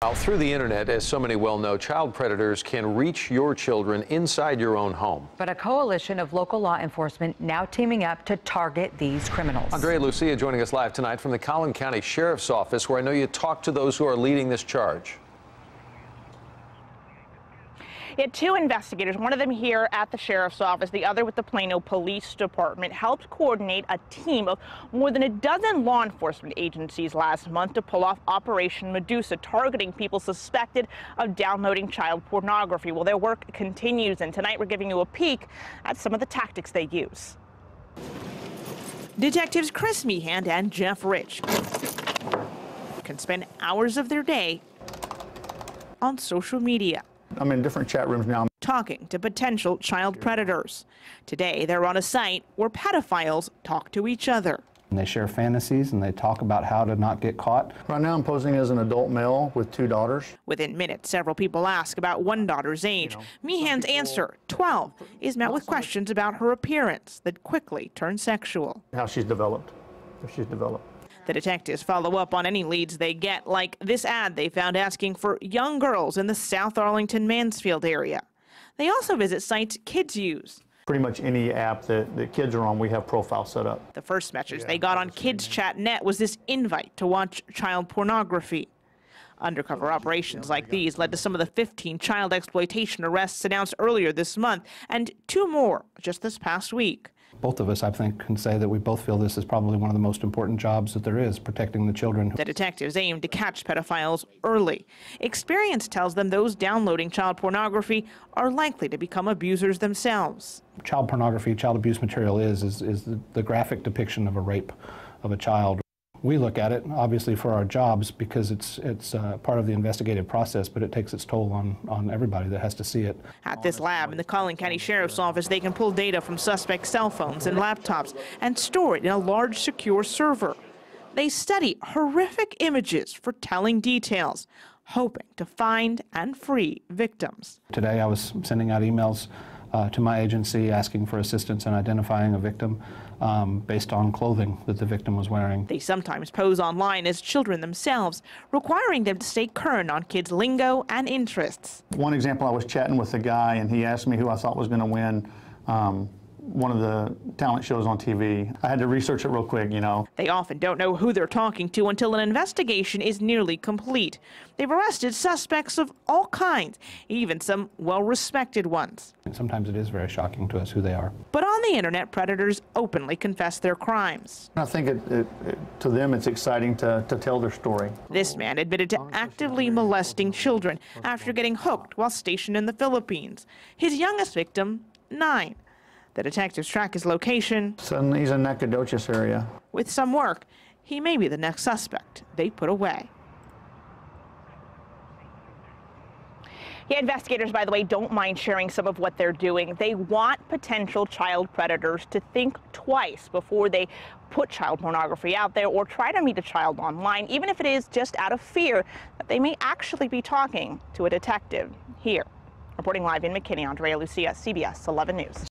Well, through the internet, as so many well know, child predators can reach your children inside your own home. But a coalition of local law enforcement now teaming up to target these criminals. Andrea Lucia joining us live tonight from the Collin County Sheriff's Office, where I know you talked to those who are leading this charge. Yeah, two investigators, one of them here at the Sheriff's Office, the other with the Plano Police Department, helped coordinate a team of more than a dozen law enforcement agencies last month to pull off Operation Medusa, targeting people suspected of downloading child pornography. Well, their work continues, and tonight we're giving you a peek at some of the tactics they use. Detectives Chris Meehan and Jeff Rich can spend hours of their day on social media. I'm in different chat rooms now, talking to potential child predators. Today, they're on a site where pedophiles talk to each other. And they share fantasies and they talk about how to not get caught. Right now I'm posing as an adult male with 2 daughters. Within minutes, several people ask about one daughter's age. Meehan's answer, 12, is met with questions about her appearance that quickly turn sexual. How she's developed, if she's developed. The detectives follow up on any leads they get, like this ad they found asking for young girls in the South Arlington-Mansfield area. They also visit sites kids use. Pretty much any app that kids are on, we have profiles set up. The first message they got on KidsChat.net was this invite to watch child pornography. Undercover operations like these led to some of the 15 child exploitation arrests announced earlier this month, and 2 more just this past week. Both of us, I think, can say that we both feel this is probably one of the most important jobs that there is, protecting the children. The detectives aim to catch pedophiles early. Experience tells them those downloading child pornography are likely to become abusers themselves. Child pornography, child abuse material is the graphic depiction of a rape of a child. We look at it, obviously, for our jobs because it's part of the investigative process, but it takes its toll on everybody that has to see it. At this lab in the Collin County Sheriff's Office, they can pull data from suspect cell phones and laptops and store it in a large, secure server. They study horrific images for telling details, hoping to find and free victims. Today, I was sending out emails to my agency asking for assistance in identifying a victim based on clothing that the victim was wearing. They sometimes pose online as children themselves, requiring them to stay current on kids' lingo and interests. One example, I was chatting with a guy and he asked me who I thought was going to win one of the talent shows on TV. I had to research it real quick, you know. They often don't know who they're talking to until an investigation is nearly complete. They've arrested suspects of all kinds, even some well-respected ones. And sometimes it is very shocking to us who they are. But on the internet, predators openly confess their crimes. I think to them it's exciting to tell their story. This man admitted to actively molesting children after getting hooked while stationed in the Philippines. His youngest victim, 9. The detectives track his location. So he's in Nacogdoches area. With some work, he may be the next suspect they put away. Yeah, investigators, by the way, don't mind sharing some of what they're doing. They want potential child predators to think twice before they put child pornography out there or try to meet a child online, even if it is just out of fear that they may actually be talking to a detective. Here, reporting live in McKinney, Andrea Lucia, CBS 11 News.